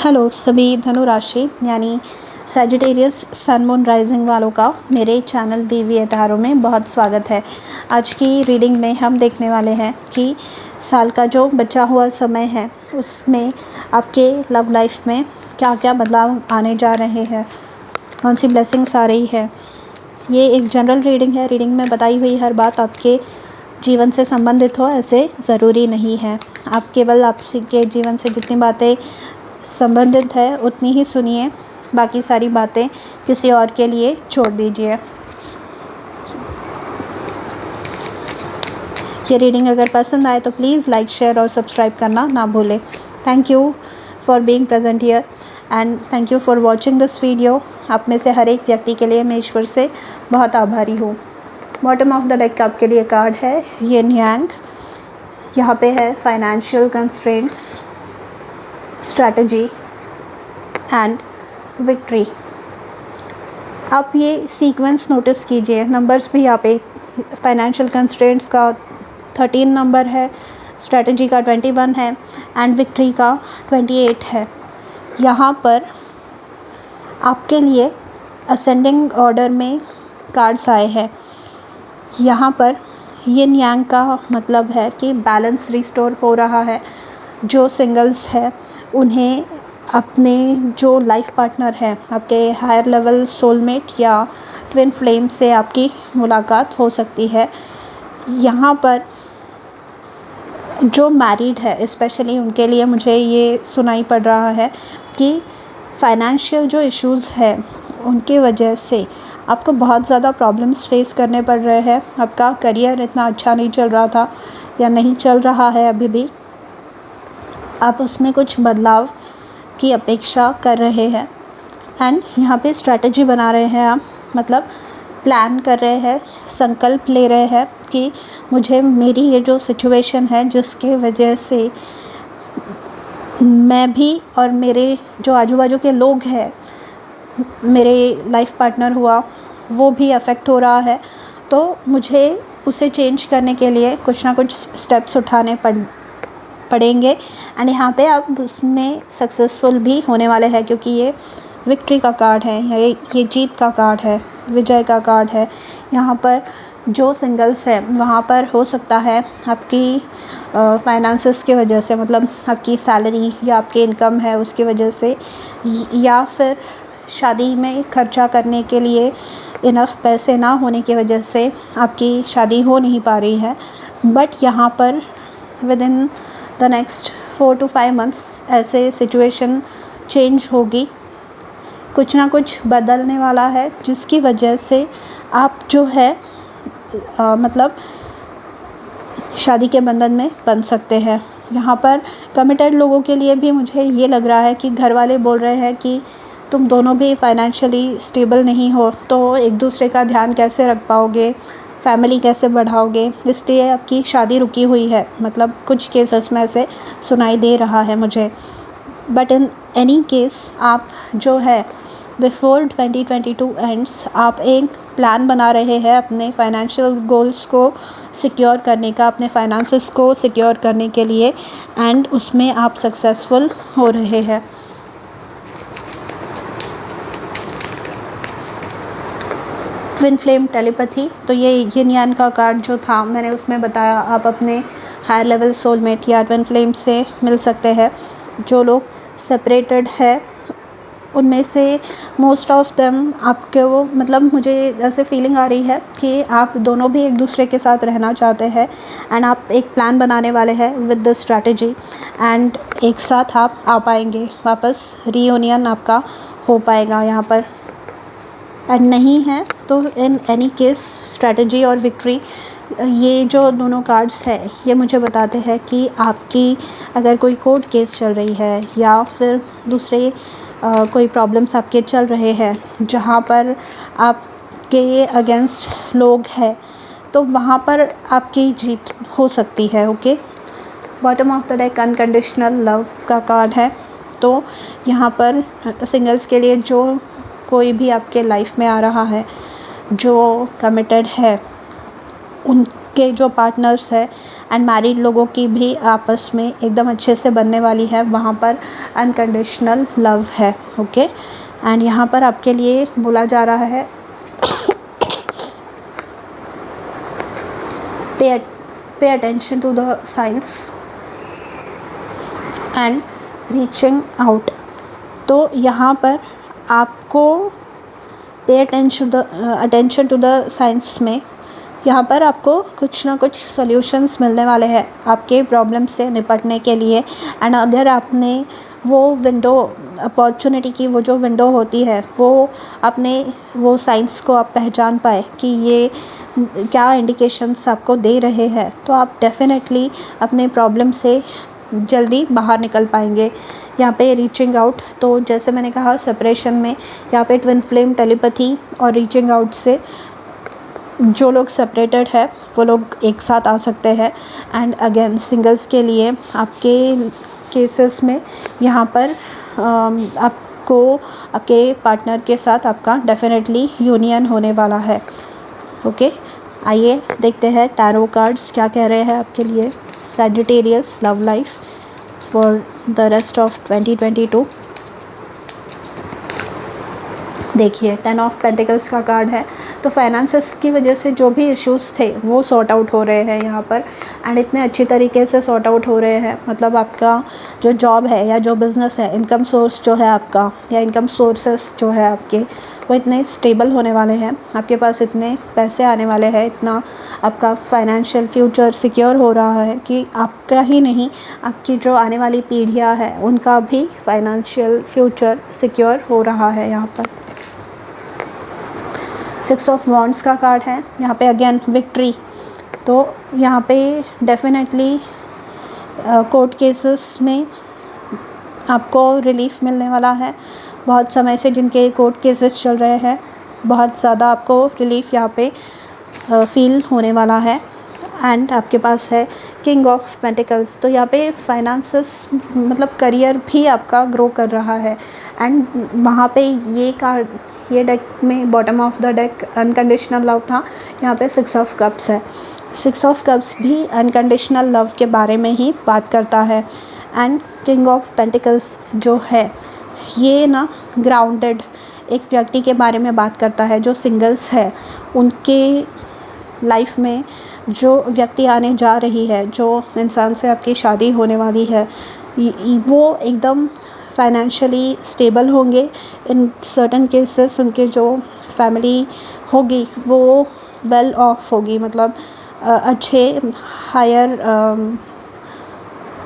Hello सभी धनु राशि यानी सैजिटेरियस सन मून राइजिंग वालों का मेरे चैनल BV एटारो में बहुत स्वागत है। आज की रीडिंग में हम देखने वाले हैं कि साल का जो बचा हुआ समय है उसमें आपके लव लाइफ में क्या क्या बदलाव आने जा रहे हैं, कौन सी ब्लेसिंग्स आ रही है। ये एक जनरल रीडिंग है। रीडिंग में बताई हुई हर बात आपके जीवन से संबंधित हो ऐसे ज़रूरी नहीं है। आप केवल आपके जीवन से जितनी बातें संबंधित है उतनी ही सुनिए, बाकी सारी बातें किसी और के लिए छोड़ दीजिए। ये रीडिंग अगर पसंद आए तो प्लीज़ लाइक, शेयर और सब्सक्राइब करना ना भूलें। Thank you for being present here and thank you for watching this video. आप में से हर एक व्यक्ति के लिए मैं ईश्वर से बहुत आभारी हूँ। बॉटम ऑफ द डेक आपके लिए कार्ड है यिन यांग। यहाँ पे है financial constraints, strategy and victory. आप ये सीक्वेंस नोटिस कीजिए। नंबर्स भी यहाँ पे फाइनेंशियल कंस्ट्रेंट्स का 13 नंबर है, स्ट्रैटेजी का 21 है एंड विक्ट्री का 28 है। यहाँ पर आपके लिए असेंडिंग ऑर्डर में कार्ड्स आए हैं। यहाँ पर यिन यांग का मतलब है कि बैलेंस रिस्टोर हो रहा है। जो सिंगल्स है उन्हें अपने जो लाइफ पार्टनर है, आपके हायर लेवल सोलमेट या ट्विन फ्लेम से आपकी मुलाकात हो सकती है। यहाँ पर जो मैरिड है स्पेशली उनके लिए मुझे ये सुनाई पड़ रहा है कि फाइनेंशियल जो इश्यूज़ है उनकी वजह से आपको बहुत ज़्यादा प्रॉब्लम्स फेस करने पड़ रहे हैं। आपका करियर इतना अच्छा नहीं चल रहा था या नहीं चल रहा है अभी भी। आप उसमें कुछ बदलाव की अपेक्षा कर रहे हैं एंड यहाँ पे स्ट्रैटेजी बना रहे हैं आप, मतलब प्लान कर रहे हैं, संकल्प ले रहे हैं कि मुझे मेरी ये जो सिचुएशन है जिसके वजह से मैं भी और मेरे जो आजू बाजू के लोग हैं, मेरे लाइफ पार्टनर हुआ, वो भी अफेक्ट हो रहा है, तो मुझे उसे चेंज करने के लिए कुछ ना कुछ स्टेप्स उठाने पड़ेंगे एंड यहाँ पे आप उसमें सक्सेसफुल भी होने वाले हैं क्योंकि ये विक्ट्री का कार्ड है, ये जीत का कार्ड है, विजय का कार्ड है। यहाँ पर जो सिंगल्स है वहाँ पर हो सकता है आपकी फाइनेंसेस की वजह से, मतलब आपकी सैलरी या आपकी इनकम है उसकी वजह से, या फिर शादी में खर्चा करने के लिए इनफ पैसे ना होने की वजह से आपकी शादी हो नहीं पा रही है। बट यहाँ पर with in the next 4 to 5 months ऐसे सिचुएशन चेंज होगी, कुछ ना कुछ बदलने वाला है जिसकी वजह से आप जो है मतलब शादी के बंधन में बंध सकते हैं। यहाँ पर कमिटेड लोगों के लिए भी मुझे ये लग रहा है कि घर वाले बोल रहे हैं कि तुम दोनों भी फाइनेंशियली स्टेबल नहीं हो तो एक दूसरे का ध्यान कैसे रख पाओगे, फैमिली कैसे बढ़ाओगे, इसलिए आपकी शादी रुकी हुई है। मतलब कुछ केसेस में ऐसे सुनाई दे रहा है मुझे। बट इन एनी केस आप जो है बिफोर 2022 एंड्स आप एक प्लान बना रहे हैं अपने फाइनेंशियल गोल्स को सिक्योर करने का, अपने फाइनेंसेस को सिक्योर करने के लिए एंड उसमें आप सक्सेसफुल हो रहे हैं। ट्विन फ्लेम टेलीपैथी, तो ये यिन यांग का कार्ड जो था मैंने उसमें बताया आप अपने हायर लेवल सोलमेट या ट्विन फ्लेम से मिल सकते हैं। जो लोग सेपरेटेड है उनमें से मोस्ट ऑफ देम आपके वो, मतलब मुझे ऐसे फीलिंग आ रही है कि आप दोनों भी एक दूसरे के साथ रहना चाहते हैं एंड आप एक प्लान बनाने वाले हैं विद द स्ट्रैटेजी एंड एक साथ आप आ पाएंगे, वापस रीयूनियन आपका हो पाएगा यहाँ पर। एंड नहीं है तो इन एनी केस स्ट्रैटेजी और विक्ट्री, ये जो दोनों कार्ड्स है ये मुझे बताते हैं कि आपकी अगर कोई कोर्ट केस चल रही है या फिर दूसरे कोई प्रॉब्लम्स आपके चल रहे हैं जहाँ पर आपके अगेंस्ट लोग हैं तो वहाँ पर आपकी जीत हो सकती है। Okay, bottom of the deck unconditional love का कार्ड है। तो यहाँ पर सिंगल्स के लिए जो कोई भी आपके लाइफ में आ रहा है जो कमिटेड है आपके जो पार्टनर्स है एंड मैरिड लोगों की भी आपस में एकदम अच्छे से बनने वाली है, वहाँ पर अनकंडीशनल लव है। ओके, एंड यहाँ पर आपके लिए बोला जा रहा है pay attention to the signs and reaching out. तो यहाँ पर आपको पे अटेंशन टू द साइंस में यहाँ पर आपको कुछ ना कुछ सॉल्यूशंस मिलने वाले हैं आपके प्रॉब्लम से निपटने के लिए। एंड अगर आपने वो विंडो अपॉर्चुनिटी की, वो जो विंडो होती है, वो अपने वो साइंस को आप पहचान पाए कि ये क्या इंडिकेशंस आपको दे रहे हैं, तो आप डेफिनेटली अपने प्रॉब्लम से जल्दी बाहर निकल पाएंगे। यहाँ पे रीचिंग आउट, तो जैसे मैंने कहा सेपरेशन में यहाँ पे ट्विन फ्लेम टेलीपैथी और रीचिंग आउट से जो लोग सेपरेटेड है वो लोग एक साथ आ सकते हैं। एंड अगेन सिंगल्स के लिए आपके केसेस में यहाँ पर आपको आपके पार्टनर के साथ आपका डेफिनेटली यूनियन होने वाला है। ओके, आइए देखते हैं टैरो कार्ड्स क्या कह रहे हैं आपके लिए। Sagittarius love life for the rest of 2022। देखिए 10 ऑफ पेंटिकल्स का कार्ड है, तो फाइनेंसेस की वजह से जो भी इश्यूज़ थे वो सॉर्ट आउट हो रहे हैं यहाँ पर, एंड इतने अच्छी तरीके से सॉर्ट आउट हो रहे हैं। मतलब आपका जो जॉब है या जो बिज़नेस है, इनकम सोर्स जो है आपका या इनकम सोर्सेस जो है आपके, वो इतने स्टेबल होने वाले हैं, आपके पास इतने पैसे आने वाले हैं, इतना आपका फाइनेंशियल फ्यूचर सिक्योर हो रहा है कि आपका ही नहीं, आपकी जो आने वाली पीढ़ियाँ हैं उनका भी फाइनेंशियल फ्यूचर सिक्योर हो रहा है। यहाँ पर 6 ऑफ वॉन्ड्स का कार्ड है, यहाँ पे अगेन विक्ट्री। तो यहाँ पे डेफिनेटली कोर्ट केसेस में आपको रिलीफ मिलने वाला है। बहुत समय से जिनके कोर्ट केसेस चल रहे हैं, बहुत ज़्यादा आपको रिलीफ यहाँ पे फील होने वाला है। एंड आपके पास है किंग ऑफ पेंटिकल्स, तो यहाँ पे फाइनेंसेस मतलब करियर भी आपका ग्रो कर रहा है। एंड वहाँ पे ये कार्ड, ये डेक में bottom of the deck unconditional love था, यहाँ पे 6 ऑफ कप्स है। 6 ऑफ कप्स भी अनकंडीशनल लव के बारे में ही बात करता है। एंड किंग ऑफ पेंटिकल्स जो है ये ना ग्राउंडेड एक व्यक्ति के बारे में बात करता है जो सिंगल्स है, उनके लाइफ में जो व्यक्ति आने जा रही है, जो इंसान से आपकी शादी होने वाली है, वो एकदम फाइनेंशियली स्टेबल होंगे। इन सर्टन केसेस उनके जो फैमिली होगी वो वेल ऑफ होगी, मतलब अच्छे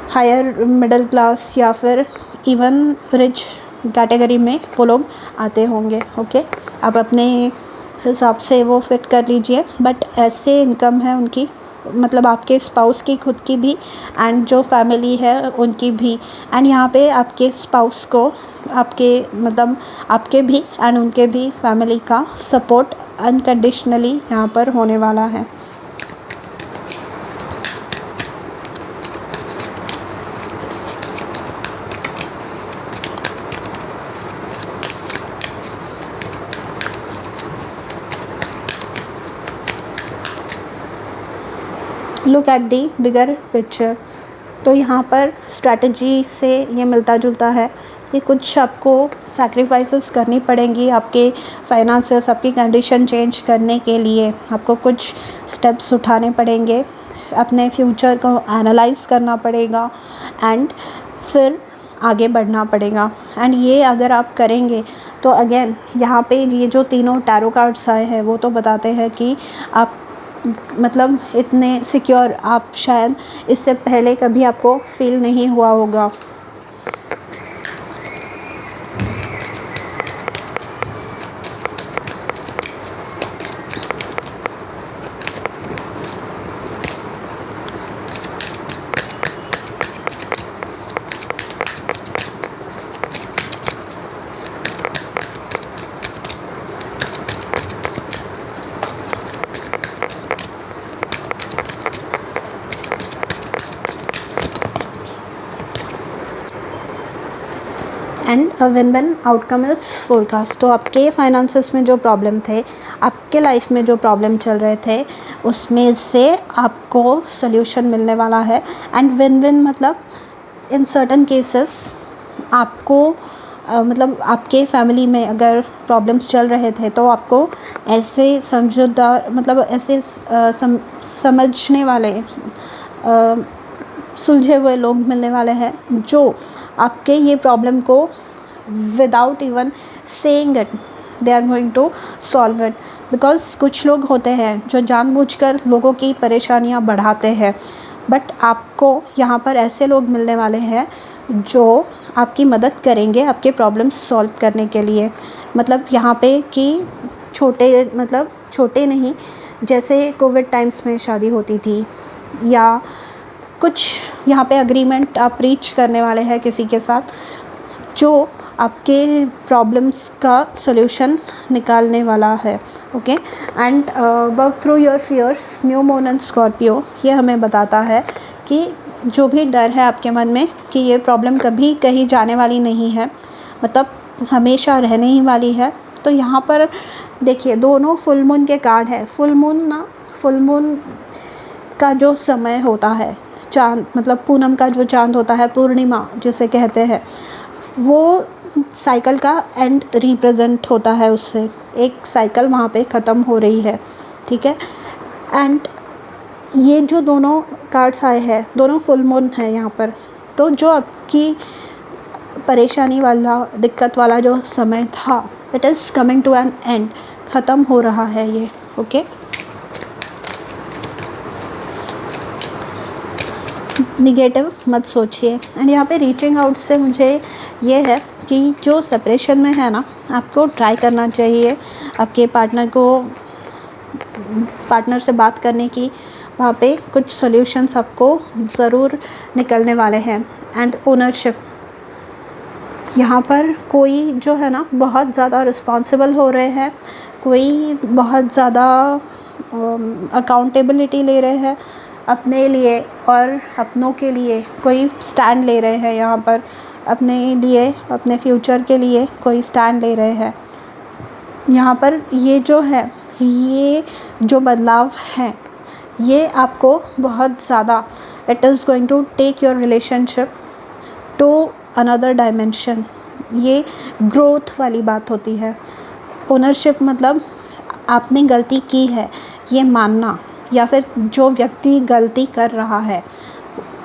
हायर मिडिल क्लास या फिर इवन रिच कैटेगरी में वो लोग आते होंगे। ओके, आप अपने हिसाब से वो फिट कर लीजिए, बट ऐसे इनकम है उनकी, मतलब आपके स्पाउस की खुद की भी एंड जो फैमिली है उनकी भी। एंड यहाँ पे आपके स्पाउस को आपके मतलब आपके भी एंड उनके भी फैमिली का सपोर्ट अनकंडीशनली यहाँ पर होने वाला है। Look at the bigger picture, तो यहाँ पर स्ट्रैटेजी से ये मिलता जुलता है कि कुछ आपको सैक्रिफाइसेस करनी पड़ेंगी आपके फाइनेंसेस, आपकी कंडीशन चेंज करने के लिए आपको कुछ स्टेप्स उठाने पड़ेंगे, अपने फ्यूचर को एनालाइज करना पड़ेगा एंड फिर आगे बढ़ना पड़ेगा। एंड ये अगर आप करेंगे तो अगेन यहाँ पे ये जो तीनों टैरो कार्ड्स आए हैं वो तो बताते हैं कि आप मतलब इतने सिक्योर आप शायद इससे पहले कभी आपको फील नहीं हुआ होगा। And win win outcome is forecast. तो आपके फाइनेंसेस में जो प्रॉब्लम थे, आपके लाइफ में जो प्रॉब्लम चल रहे थे, उसमें से आपको सोल्यूशन मिलने वाला है। एंड विन विन मतलब इन सर्टन केसेस आपको मतलब आपके फैमिली में अगर प्रॉब्लम्स चल रहे थे तो आपको ऐसे समझदार मतलब ऐसे समझने वाले सुलझे हुए लोग मिलने वाले हैं जो आपके ये प्रॉब्लम को without even saying it they are going to solve it. Because कुछ लोग होते हैं जो जानबूझकर लोगों की परेशानियां बढ़ाते हैं, बट आपको यहाँ पर ऐसे लोग मिलने वाले हैं जो आपकी मदद करेंगे आपके प्रॉब्लम्स सॉल्व करने के लिए। मतलब यहाँ पे कि छोटे नहीं, जैसे कोविड टाइम्स में शादी होती थी या कुछ यहाँ पे एग्रीमेंट आप रीच करने वाले हैं किसी के साथ जो आपके प्रॉब्लम्स का सॉल्यूशन निकालने वाला है। Okay, and work through your fears, new moon and Scorpio ये हमें बताता है कि जो भी डर है आपके मन में कि ये प्रॉब्लम कभी कहीं जाने वाली नहीं है, मतलब हमेशा रहने ही वाली है। तो यहाँ पर देखिए दोनों फुल मून के कार्ड है। फुल मून का जो समय होता है, चाँद मतलब पूनम का जो चाँद होता है, पूर्णिमा जिसे कहते हैं, वो साइकिल का एंड रिप्रेजेंट होता है। उससे एक साइकिल वहाँ पे ख़त्म हो रही है, ठीक है। एंड ये जो दोनों कार्ड्स आए हैं दोनों फुल मून है यहाँ पर। तो जो आपकी परेशानी वाला दिक्कत वाला जो समय था, it is coming to an end, ख़त्म हो रहा है ये। ओके, निगेटिव मत सोचिए। एंड यहाँ पे रीचिंग आउट से मुझे ये है कि जो सेपरेशन में है ना, आपको ट्राई करना चाहिए आपके पार्टनर से बात करने की। वहाँ पे कुछ सॉल्यूशंस आपको ज़रूर निकलने वाले हैं। एंड ओनरशिप, यहाँ पर कोई जो है ना बहुत ज़्यादा रिस्पॉन्सिबल हो रहे हैं, कोई बहुत ज़्यादा अकाउंटेबिलिटी ले रहे हैं अपने लिए और अपनों के लिए, कोई स्टैंड ले रहे हैं यहाँ पर अपने लिए, अपने फ्यूचर के लिए कोई स्टैंड ले रहे हैं। यहाँ पर ये जो है, ये जो बदलाव है, ये आपको बहुत ज़्यादा, it is going to take your relationship to another dimension. ये ग्रोथ वाली बात होती है। ओनरशिप मतलब आपने गलती की है ये मानना, या फिर जो व्यक्ति गलती कर रहा है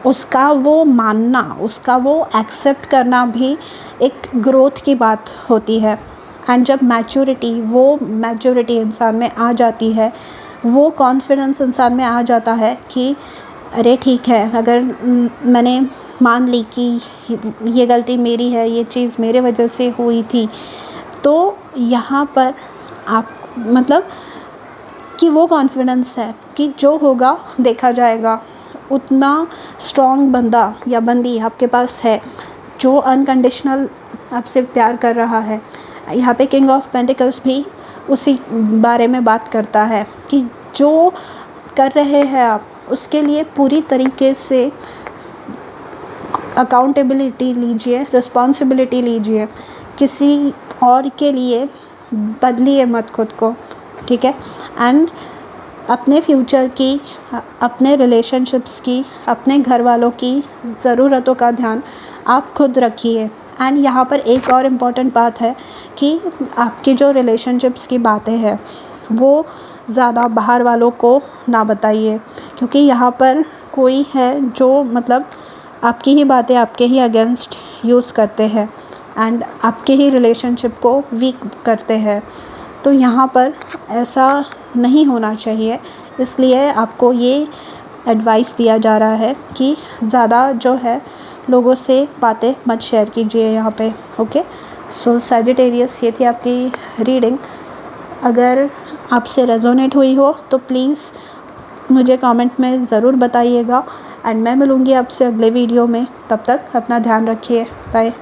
उसका वो मानना, उसका वो एक्सेप्ट करना भी एक ग्रोथ की बात होती है। एंड जब मैच्योरिटी इंसान में आ जाती है, वो कॉन्फिडेंस इंसान में आ जाता है कि अरे ठीक है, अगर मैंने मान ली कि ये गलती मेरी है, ये चीज़ मेरे वजह से हुई थी, तो यहाँ पर आप मतलब कि वो कॉन्फिडेंस है कि जो होगा देखा जाएगा। उतना स्ट्रॉन्ग बंदा या बंदी आपके पास है जो अनकंडीशनल आपसे प्यार कर रहा है। यहाँ पे किंग ऑफ पेंटिकल्स भी उसी बारे में बात करता है कि जो कर रहे हैं आप उसके लिए पूरी तरीके से अकाउंटेबिलिटी लीजिए, रिस्पॉन्सिबिलिटी लीजिए। किसी और के लिए बदलिए मत खुद को, ठीक है। एंड अपने फ्यूचर की, अपने रिलेशनशिप्स की, अपने घर वालों की ज़रूरतों का ध्यान आप खुद रखिए। एंड यहाँ पर एक और इम्पॉर्टेंट बात है कि आपकी जो रिलेशनशिप्स की बातें हैं वो ज़्यादा बाहर वालों को ना बताइए, क्योंकि यहाँ पर कोई है जो मतलब आपकी ही बातें आपके ही अगेंस्ट यूज़ करते हैं एंड आपके ही रिलेशनशिप को वीक करते हैं। तो यहाँ पर ऐसा नहीं होना चाहिए, इसलिए आपको ये एडवाइस दिया जा रहा है कि ज़्यादा जो है लोगों से बातें मत शेयर कीजिए यहाँ पे। ओके, सो सैजिटेरियस, ये थी आपकी रीडिंग। अगर आपसे रेजोनेट हुई हो तो प्लीज़ मुझे कमेंट में ज़रूर बताइएगा। एंड मैं मिलूँगी आपसे अगले वीडियो में। तब तक अपना ध्यान रखिए। बाय।